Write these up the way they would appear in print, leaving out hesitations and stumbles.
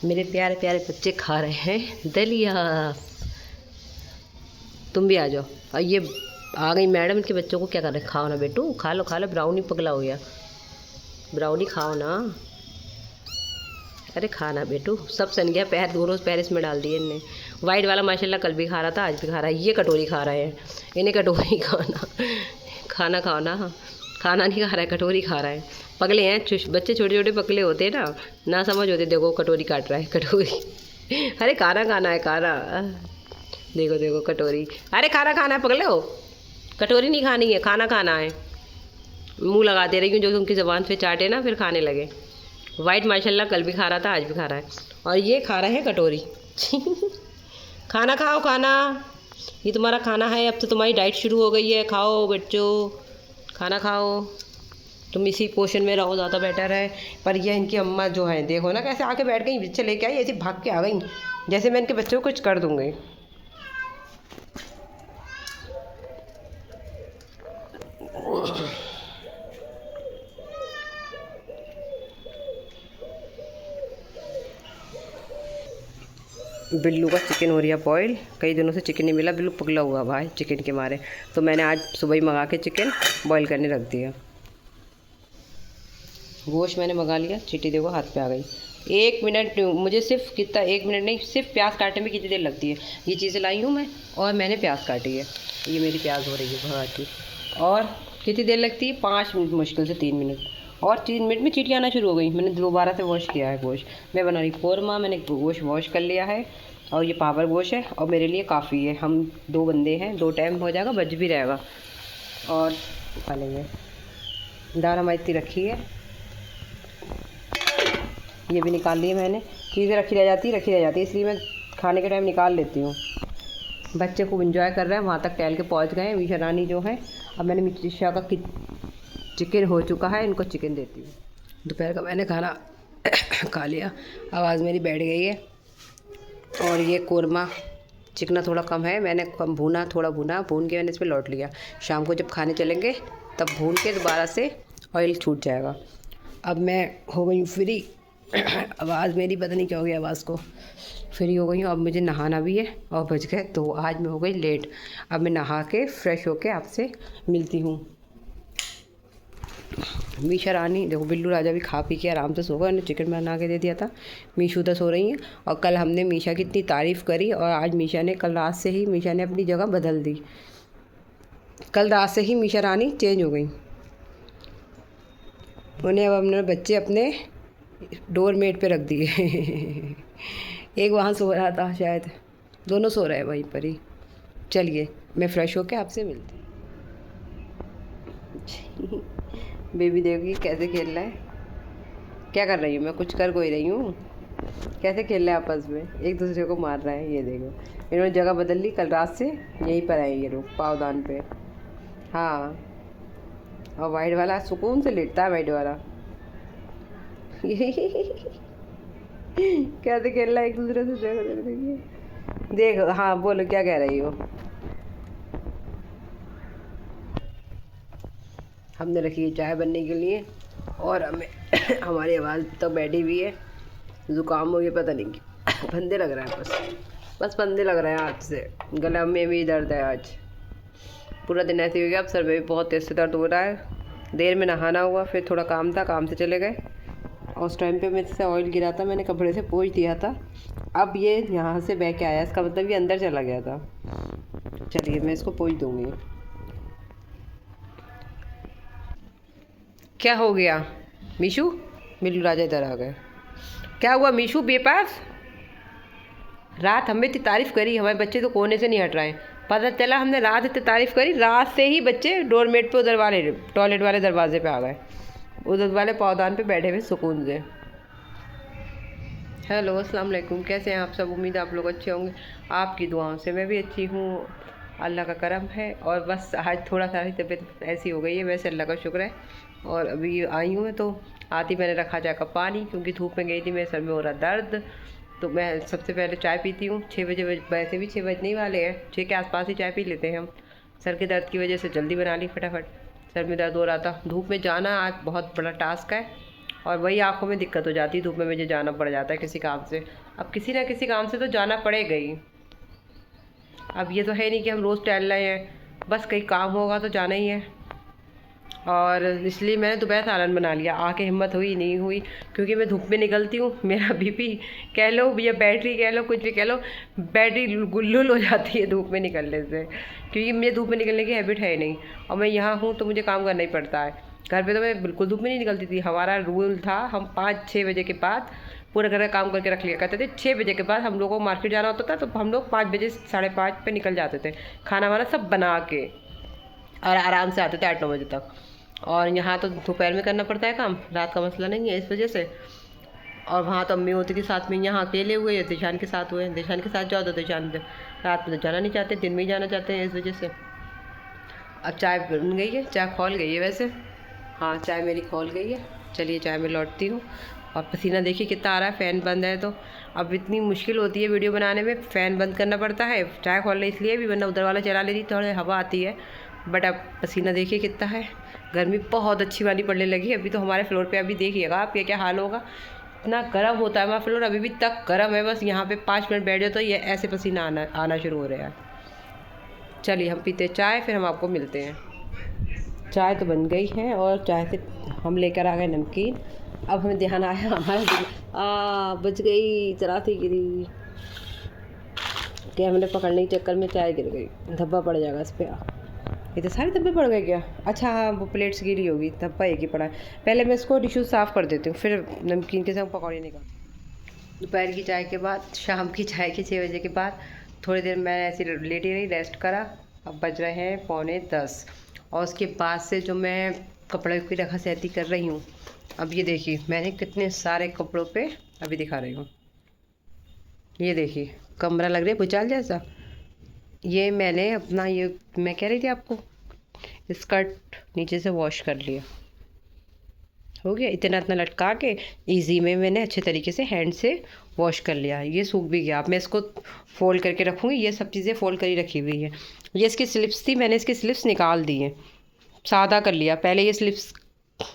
मेरे प्यारे प्यारे बच्चे खा रहे हैं दलिया। तुम भी आ जाओ। और ये आ गई मैडम, इनके बच्चों को क्या कर रहे हैं? खाओ ना बेटू, खा लो खा लो, ब्राउनी पगला हो गया। ब्राउनी खाओ ना। अरे खाना बेटू, सब सन गया, पैर दोनों पैर इसमें डाल दिए इनने। वाइट वाला माशाल्लाह कल भी खा रहा था, आज भी खा रहा है। ये कटोरी खा रहे हैं, इन्हें कटोरी खाना। खाना खाओ ना। खाना नहीं खा रहा है, कटोरी खा रहा है। पगले हैं बच्चे, छोटे छोटे पगले होते हैं ना समझ होते। देखो कटोरी काट रहा है, कटोरी। अरे खाना खाना है, खाना। देखो देखो कटोरी। अरे खाना खाना है पगले हो, कटोरी नहीं खानी है, खाना खाना है। मुंह लगा दे रही हूँ, जो उनकी ज़बान पे चाटे ना फिर खाने लगे। वाइट माशाल्लाह कल भी खा रहा था, आज भी खा रहा है। और ये खा रहे हैं कटोरी। खाना खाओ खाना, ये तुम्हारा खाना है। अब तो तुम्हारी डाइट शुरू हो गई है, खाओ बच्चों, खाना खाओ। तुम इसी पोर्शन में रहो, ज़्यादा बेटर है। पर ये इनकी अम्मा जो है, देखो ना कैसे आके बैठ गई, बच्चे लेके आई, ऐसे भाग के आ गई जैसे मैं इनके बच्चों को कुछ कर दूँगी। बिल्लू का चिकन हो रही है बॉयल। कई दिनों से चिकन नहीं मिला, बिल्लू पगला हुआ भाई चिकन के मारे। तो मैंने आज सुबह ही मंगा के चिकन बॉयल करने रख दिया। गोश्त मैंने मंगा लिया, चीटी देखो हाथ पे आ गई। 1 मिनट मुझे सिर्फ, कितना 1 मिनट नहीं, सिर्फ प्याज काटने में कितनी देर लगती है। ये चीज़ें लाई हूँ मैं और मैंने प्याज काटी है। ये मेरी प्याज हो रही है भगा की। और कितनी देर लगती है? 5 मिनट, मुश्किल से 3 मिनट। और 3 मिनट में चीटी आना शुरू हो गई। मैंने दोबारा से वॉश किया है गोश्त। मैं बना रही कौरमा, मैंने गोश्त वॉश कर लिया है। और ये पावर गोश्त है और मेरे लिए काफ़ी है। हम 2 बंदे हैं, 2 टाइम हो जाएगा, बच भी रहेगा। और खा लेंगे। दाल हमारी इतनी रखी है, ये भी निकाल ली मैंने। चीज़ें रखी रह जाती है, इसलिए मैं खाने के टाइम निकाल लेती हूँ। बच्चे खूब इंजॉय कर रहे हैं, वहाँ तक टहल के पहुँच गए हैं मीशा रानी जो है। अब मैंने मीशा का चिकन हो चुका है, इनको चिकन देती हूँ। दोपहर का मैंने खाना खा लिया, आवाज़ मेरी बैठ गई है। और ये कौरमा चिकना थोड़ा कम है, मैंने कम भूना, थोड़ा भूना, भून के मैंने इस पर लौट लिया। शाम को जब खाने चलेंगे तब भून के दोबारा से ऑयल छूट जाएगा। अब मैं हो गई हूँ फ्री। आवाज़ मेरी पता नहीं क्या हो गया, आवाज़ को फ्री हो गई हूँ। अब मुझे नहाना भी है और बज गए 2। आज मैं हो गई लेट। अब मैं नहा के फ्रेश होके आपसे मिलती हूँ। मीशा रानी देखो, बिल्लू राजा भी खा पी के आराम से सो गए, उन्हें चिकन बना के दे दिया था। मीशू तो सो रही हैं। और कल हमने मीशा की इतनी तारीफ़ करी और आज मीशा ने, कल रात से ही मीशा ने अपनी जगह बदल दी। कल रात से ही मीशा रानी चेंज हो गई। उन्हें अब अपने बच्चे अपने डोरमेट पे रख दिए। एक वहाँ सो रहा था शायद, दोनों सो रहे हैं वहीं पर ही। चलिए मैं फ़्रेश होकर आपसे मिलती हूँ। बेबी देखिए कैसे खेल रहा है। क्या कर रही हूँ मैं? कुछ कर कोई रही हूँ। कैसे खेल रहे हैं आपस में, एक दूसरे को मार रहे हैं। ये देखो, इन्होंने जगह बदल ली, कल रात से यहीं पर आए ये लोग, पावदान पे। हाँ, और वाइट वाला सुकून से लेटता है, वाइट वाला। कैसे खेल रहा है एक दूसरे से, देखो देखो देखिए। देखो, हाँ बोलो क्या कह रही हो। हमने रखी है चाय बनने के लिए और हमें हमारी आवाज़ तो बैठी हुई है। ज़ुकाम हो गया पता नहीं, फंदे लग रहा है, बस फंदे लग रहे हैं आज से। गला में भी दर्द है, आज पूरा दिन ऐसे हो गया। अब सर में भी बहुत तेज़ से दर्द हो रहा है। देर में नहाना हुआ, फिर थोड़ा काम था, काम से चले गए। और उस टाइम पे मेरे से ऑयल गिरा था, मैंने कपड़े से पोंछ दिया था। अब ये यहाँ से बह के आया, इसका मतलब ये अंदर चला गया था। चलिए मैं इसको पोंछ दूँगी। क्या हो गया मीशू? बिल्लू राजा इधर आ गए। क्या हुआ मीशू बेपास? रात हमने इतनी तारीफ़ करी, हमारे बच्चे तो कोने से नहीं हट रहे हैं। पता चला हमने रात इतनी तारीफ़ करी, रात से ही बच्चे डोरमेट पे, उधर वाले टॉयलेट वाले दरवाजे पे आ गए, उधर वाले पौधान पे बैठे हुए सुकून से। हेलो अस्सलाम वालेकुम, कैसे हैं आप सब? उम्मीद है आप लोग अच्छे होंगे। आपकी दुआओं से मैं भी अच्छी हूँ, अल्लाह का करम है। और बस आज थोड़ा सा तबीयत ऐसी हो गई है, वैसे अल्लाह का शुक्र है। और अभी आई हूँ मैं, तो आती मैंने रखा चाय का पानी, क्योंकि धूप में गई थी, मेरे सर में हो रहा दर्द। तो मैं सबसे पहले चाय पीती हूँ 6 बजे, वैसे भी 6 बजने ही वाले हैं, 6 के आसपास ही चाय पी लेते हैं हम। सर के दर्द की वजह से जल्दी बना ली फटाफट, सर में दर्द हो रहा था। धूप में जाना आज बहुत बड़ा टास्क है, और वही आँखों में दिक्कत हो जाती है, धूप में मुझे जाना पड़ जाता है किसी काम से। अब किसी ना किसी काम से तो जाना पड़ेगा ही। अब ये तो है नहीं कि हम रोज़ टहल रहे हैं, बस कहीं काम होगा तो जाना ही है। और इसलिए मैंने दोपहर सालन बना लिया, आके हिम्मत हुई नहीं हुई, क्योंकि मैं धूप में निकलती हूँ, मेरा बीपी कह लो या बैटरी कह लो, कुछ भी कह लो, बैटरी गुल्लुल हो जाती है धूप में निकलने से, क्योंकि मुझे धूप में निकलने की हैबिट है नहीं। और मैं यहाँ हूँ तो मुझे काम करना ही पड़ता है। घर पे तो मैं बिल्कुल धूप में नहीं निकलती थी। हमारा रूल था, हम 5-6 बजे के बाद पूरा घर का काम करके रख लिया करते थे। 6 बजे के बाद हम लोगों को मार्केट जाना होता था, तो हम लोग 5 बजे 5:30 पे निकल जाते थे, खाना वाना सब बना के, और आराम से आते थे 8-9 बजे तक। और यहाँ तो दोपहर में करना पड़ता है काम, रात का मसला नहीं है इस वजह से। और वहाँ तो अम्मी होती के साथ में, यहाँ अकेले हुए हैं, दिशान के साथ हुए हैं। दिशान के साथ जाओ तो दिशान रात में तो जाना नहीं चाहते, दिन में ही जाना चाहते हैं, इस वजह से। अब चाय बन गई है, चाय खौल गई है वैसे, हाँ चाय मेरी खौल गई है। चलिए चाय में लौटती हूँ। और पसीना देखिए कितना आ रहा है, फ़ैन बंद है तो अब इतनी मुश्किल होती है वीडियो बनाने में, फ़ैन बंद करना पड़ता है। चाय खोलने इसलिए भी, वरना उधर वाला चला लेती, थोड़ी हवा आती है। बट अब पसीना देखिए कितना है, गर्मी बहुत अच्छी वाली पड़ने लगी है। अभी तो हमारे फ्लोर पे अभी देखिएगा आप क्या हाल होगा, इतना गर्म होता है हमारा फ्लोर, अभी भी तक गर्म है। बस यहाँ पे 5 मिनट बैठ जाओ तो ये ऐसे पसीना आना शुरू हो रहा है। चलिए हम पीते चाय, फिर हम आपको मिलते हैं। चाय तो बन गई है और चाय से हम लेकर आ गए नमकीन। अब हमें ध्यान आया हमारा बच गई, जरा सी गिरी, क्या हमने पकड़ने के चक्कर में चाय गिर गई, धब्बा पड़ जाएगा इस पर। ये तो सारे धब्बे पड़ गए क्या? अच्छा हाँ, वो प्लेट्स गिरी होगी, धब्बा एक ही पड़ा है। पहले मैं इसको टिश्यू साफ़ कर देती हूँ, फिर नमकीन के संग पकौड़े निकाल। दोपहर की चाय के बाद, शाम की चाय के 6 बजे के बाद थोड़ी देर मैं ऐसी लेटी रही, रेस्ट करा। अब बज रहे हैं 9:45, और उसके बाद से जो मैं कपड़े की रखा सहती कर रही हूँ। अब ये देखिए मैंने कितने सारे कपड़ों पे अभी दिखा रही हूँ, ये देखिए कमरा लग रहा है भुचाल जैसा। ये मैंने अपना, ये मैं कह रही थी आपको, स्कर्ट नीचे से वॉश कर लिया, हो गया इतना लटका के इजी में मैंने अच्छे तरीके से हैंड से वॉश कर लिया। ये सूख भी गया। अब मैं इसको फोल्ड करके रखूँगी, ये सब चीज़ें फोल्ड करी रखी हुई है। ये इसकी स्लिप्स थी, मैंने इसकी स्लिप्स निकाल दी हैं, सादा कर लिया। पहले ये स्लिप्स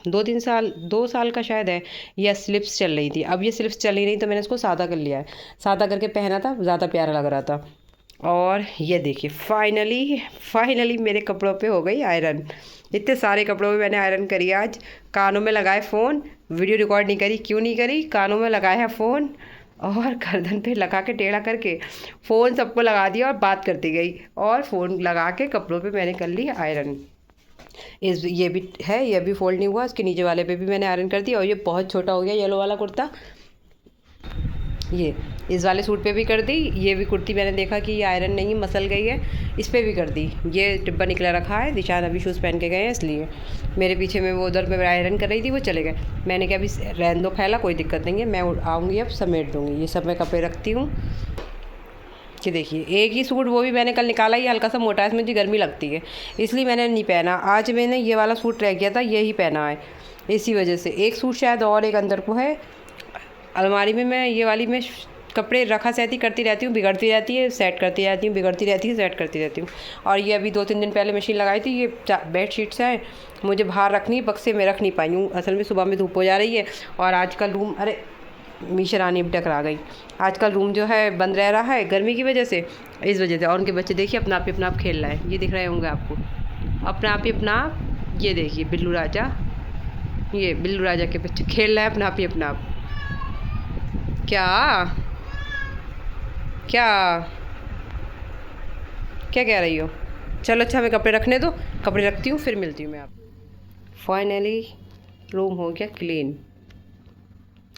2 साल का शायद है, यह स्लिप्स चल रही थी। अब ये स्लिप्स चल ही नहीं तो मैंने इसको सादा कर लिया है। सादा करके पहना था, ज़्यादा प्यारा लग रहा था। और ये देखिए फाइनली मेरे कपड़ों पे हो गई आयरन। इतने सारे कपड़ों में मैंने आयरन करी आज। कानों में लगाए फ़ोन, वीडियो रिकॉर्ड नहीं करी, क्यों नहीं करी, कानों में लगाया है फ़ोन और गर्दन पे लगा के टेढ़ा करके फ़ोन सबको लगा दिया और बात करती गई, और फ़ोन लगा के कपड़ों पे मैंने कर ली आयरन। ये भी है, ये भी फोल्ड नहीं हुआ, इसके नीचे वाले पे भी मैंने आयरन कर दिया। और ये बहुत छोटा हो गया येलो वाला कुर्ता, ये इस वाले सूट पे भी कर दी। ये भी कुर्ती मैंने देखा कि ये आयरन नहीं मसल गई है, इस पर भी कर दी। ये डिब्बा निकला रखा है, दिशान अभी शूज़ पहन के गए हैं, इसलिए मेरे पीछे में वो उधर में आयरन कर रही थी, वो चले गए। मैंने कहा अभी रहने दो फैला, कोई दिक्कत नहीं है, मैं आऊँगी अब समेट दूँगी। ये सब मैं कपड़े रखती हूँ। कि देखिए एक ही सूट, वो भी मैंने कल निकाला, ये हल्का सा मोटा है, इसमें मुझे गर्मी लगती है इसलिए मैंने नहीं पहना। आज मैंने ये वाला सूट रह गया था, यही पहना है, इसी वजह से। एक सूट शायद और एक अंदर को है अलमारी में। मैं ये वाली में कपड़े रखा सहती करती रहती हूँ, बिगड़ती रहती है, सेट करती रहती हूँ, बिगड़ती रहती है, सेट करती रहती हूँ। और ये अभी 2-3 दिन पहले मशीन लगाई थी। ये बेड शीट्स हैं, मुझे बाहर रखनी, बक्से में रख नहीं पाई हूँ असल में, सुबह में धूप हो जा रही है। और आजकल रूम, अरे मीशा रानी भी टकरा गई, आजकल रूम जो है बंद रह रहा है गर्मी की वजह से, इस वजह से। और उनके बच्चे देखिए अपना आप खेल रहा है, ये दिख रहे होंगे आपको, अपना आप। ये देखिए बिल्लू राजा, ये बिल्लू राजा के बच्चे खेल रहे हैं अपना आप। क्या क्या क्या कह रही हो? चलो अच्छा, हमें कपड़े रखने दो, कपड़े रखती हूँ, फिर मिलती हूँ मैं आप। फाइनली रूम हो गया क्लीन।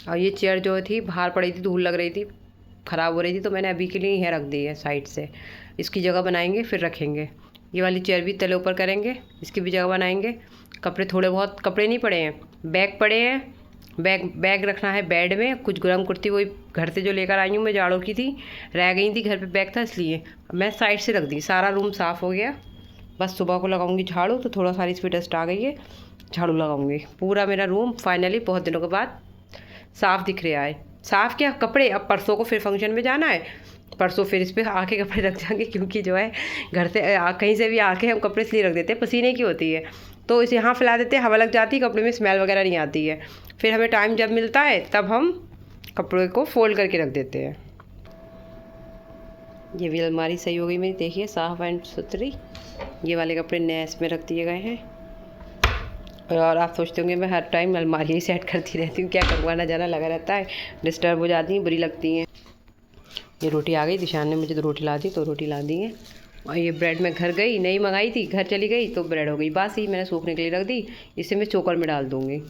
और ये चेयर जो थी बाहर पड़ी थी, धूल लग रही थी, ख़राब हो रही थी, तो मैंने अभी के लिए यहीं रख दी है साइड से। इसकी जगह बनाएंगे फिर रखेंगे। ये वाली चेयर भी तले ऊपर करेंगे, इसकी भी जगह बनाएंगे। कपड़े थोड़े बहुत, कपड़े नहीं पड़े हैं, बैग पड़े हैं, बैग रखना है बेड में। कुछ गर्म कुर्ती वही घर से जो लेकर आई हूँ मैं, जाड़ों की थी, रह गई थी घर पे, बैग था इसलिए मैं साइड से रख दी। सारा रूम साफ़ हो गया, बस सुबह को लगाऊंगी झाड़ू, तो थोड़ा सारी इस पर डस्ट आ गई है, झाड़ू लगाऊंगी। पूरा मेरा रूम फाइनली बहुत दिनों के बाद साफ़ दिख रहा है। साफ़ क्या, कपड़े, अब परसों को फिर फंक्शन में जाना है, परसों फिर इस पर आके कपड़े रख जाएंगे, क्योंकि जो है घर से कहीं से भी आके हम कपड़े इसलिए रख देते हैं, पसीने की होती है, तो इसे यहाँ फैला देते हैं, हवा लग जाती है, कपड़े में स्मेल वगैरह नहीं आती है। फिर हमें टाइम जब मिलता है तब हम कपड़े को फोल्ड करके रख देते हैं। ये भी अलमारी सही हो गई मेरी, देखिए साफ़ एंड सुथरी। ये वाले कपड़े नए इसमें रख दिए गए हैं। और आप सोचते होंगे मैं हर टाइम अलमारी ही सेट करती रहती हूँ, क्या करूँ, ना जाना लगा रहता है, डिस्टर्ब हो जाती हैं, बुरी लगती हैं। ये रोटी आ गई, दिशान ने मुझे तो रोटी ला दी, तो रोटी ला दी है। और ये ब्रेड मैं घर गई, नहीं मंगाई थी, घर चली गई तो ब्रेड हो गई बासी, मैंने सूखने के लिए रख दी। इसे मैं चोकर में डाल दूँगी।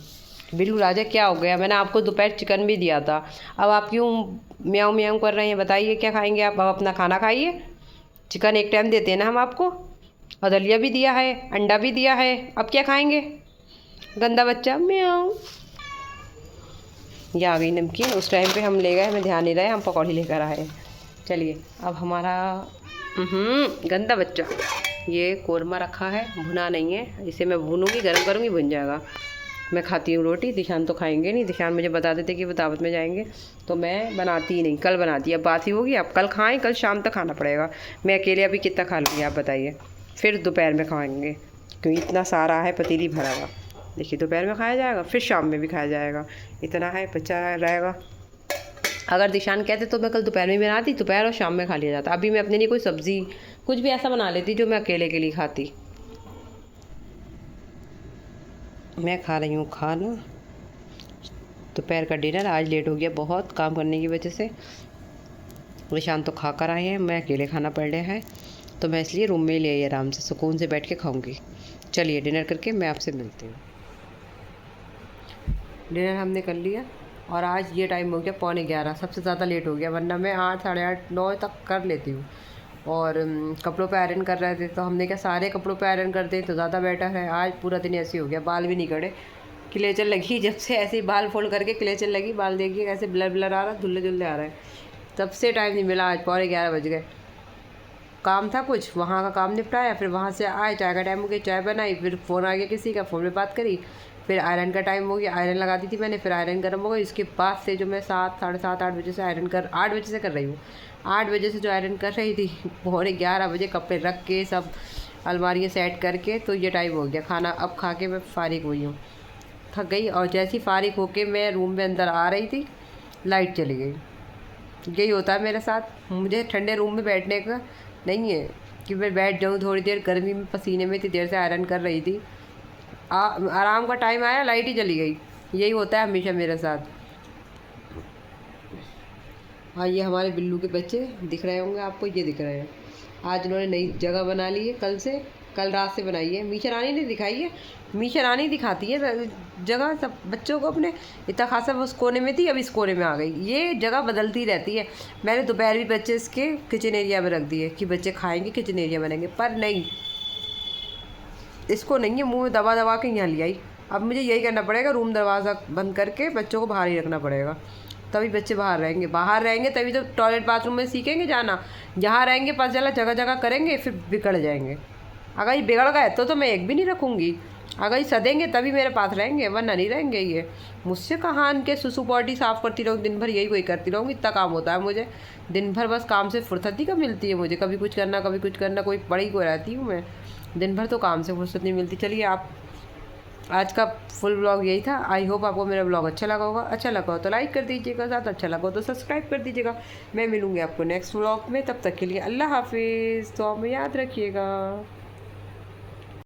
बिल्लू राजा क्या हो गया, मैंने आपको दोपहर चिकन भी दिया था, अब आप क्यों म्याऊं म्याऊं कर रहे हैं, बताइए क्या खाएंगे आप? अब अपना खाना खाइए। चिकन एक टाइम देते हैं ना हम आपको, और दलिया भी दिया है, अंडा भी दिया है, अब क्या खाएंगे? गंदा बच्चा म्याऊं। ये आ गई नमकीन, उस टाइम पे हम ले गए, हमें ध्यान नहीं रहा, हम पकौड़ी लेकर आए। चलिए अब हमारा गंदा बच्चा, ये कोरमा रखा है, भुना नहीं है, इसे मैं भूनूंगी, गर्म करूँगी, भुन जाएगा। मैं खाती हूँ रोटी, दिशान तो खाएंगे नहीं। दिशान मुझे बता देते कि वो दावत में जाएंगे, तो मैं बनाती ही नहीं, कल बनाती। अब बात ही होगी, अब कल खाएं, कल शाम तक खाना पड़ेगा। मैं अकेले अभी कितना खा लूँगी आप बताइए? फिर दोपहर में खाएंगे, क्योंकि इतना सारा है, पतीली भरा हुआ। देखिए दोपहर में खाया जाएगा, फिर शाम में भी खाया जाएगा, इतना है बचा रहेगा। अगर दिशान कहते तो मैं कल दोपहर में बनाती, दोपहर और शाम में खा लिया जाता। अभी मैं अपने लिए कोई सब्ज़ी कुछ भी ऐसा बना लेती जो मैं अकेले के लिए खाती। मैं खा रही हूँ खाना, दोपहर का डिनर। आज लेट हो गया बहुत काम करने की वजह से। निशान तो खा कर आए हैं, मैं अकेले खाना पड़ रहा है, तो मैं इसलिए रूम में ही ले आई, आराम से सुकून से बैठ के खाऊंगी। चलिए डिनर करके मैं आपसे मिलती हूँ। डिनर हमने कर लिया और आज ये टाइम हो गया 11:15, सबसे ज़्यादा लेट हो गया, वरना मैं 8, साढ़े 8, 9 तक कर लेती हूँ। और कपड़ों पे आयरन कर रहे थे, तो हमने क्या सारे कपड़ों पे आयरन कर दें तो ज़्यादा बेटर है। आज पूरा दिन ऐसे हो गया, बाल भी नहीं कड़े, क्लेचर लगी, जब से ऐसे ही बाल फोल्ड करके क्लेचर लगी, बाल देखिए कैसे ब्लर ब्लर आ रहा है, धुल्ले धुल्ले आ रहे हैं। तब से टाइम नहीं मिला, आज 11:15 बज गए। काम था कुछ, वहाँ का काम निपटाया, फिर वहाँ से आए, चाय का टाइम हो गया, चाय बनाई, फिर फ़ोन आ गया किसी का, फ़ोन में बात करी, फिर आयरन का टाइम हो गया, आयरन लगा दी थी मैंने, फिर आयरन गर्म हो गई। इसके बाद से जो मैं 7, साढ़े 7, 8 बजे से 8 बजे से कर रही हूँ, 8 बजे से जो आयरन कर रही थी, 11:15 बजे कपड़े रख के सब अलमारियाँ सेट करके, तो ये टाइम हो गया। खाना अब खा के मैं फ़ारिग हुई हूँ, थक गई। और जैसी फ़ारिग होके मैं रूम में अंदर आ रही थी, लाइट चली गई। यही होता है मेरे साथ, मुझे ठंडे रूम में बैठने का नहीं है कि मैं बैठ जाऊँ थोड़ी देर, गर्मी में पसीने में इतनी देर से आयरन कर रही थी। आराम का टाइम आया, लाइट ही चली गई। यही होता है हमेशा मेरे साथ। हाँ, ये हमारे बिल्लू के बच्चे दिख रहे होंगे आपको, ये दिख रहे हैं। आज उन्होंने नई जगह बना ली है, कल रात से बनाई है। मीशा रानी ने दिखाई है, मीशा रानी दिखाती है जगह सब बच्चों को अपने। इतना खासा वो उस कोने में थी, अब इस कोने में आ गई। ये जगह बदलती रहती है। मैंने दोपहर भी बच्चे इसके किचन एरिया में रख दिए कि बच्चे खाएंगे, किचन एरिया बनेंगे, पर नहीं, इसको नहीं है, मुँह में दबा दबा के यहाँ ले आई। अब मुझे यही करना पड़ेगा, रूम दरवाज़ा बंद करके बच्चों को बाहर ही रखना पड़ेगा, तभी बच्चे बाहर रहेंगे तभी तो टॉयलेट बाथरूम में सीखेंगे जाना। जहाँ रहेंगे पास चला जगह जगह करेंगे, फिर बिगड़ जाएंगे। अगर ये बिगड़ गए तो मैं एक भी नहीं रखूँगी। अगर ये सदेंगे तभी मेरे पास रहेंगे, वरना नहीं रहेंगे। ये मुझसे कहाँ इनके सुसु बॉडी साफ़ करती रहूँ, दिन भर यही कोई करती रहूँगी, इतना काम होता है मुझे। दिन भर बस काम से फुर्सत ही कब मिलती है मुझे, कभी कुछ करना कभी कुछ करना, कोई पड़ी को रहती हूँ मैं, दिन भर तो काम से फुर्सत नहीं मिलती। चलिए, आप आज का फुल ब्लॉग यही था। आई होप आपको मेरा ब्लॉग अच्छा लगा होगा। अच्छा लगा हो तो लाइक कर दीजिएगा, साथ अच्छा लगा हो तो सब्सक्राइब कर दीजिएगा। मैं मिलूँगी आपको नेक्स्ट ब्लॉग में, तब तक के लिए अल्लाह हाफिज़। तो आप में याद रखिएगा।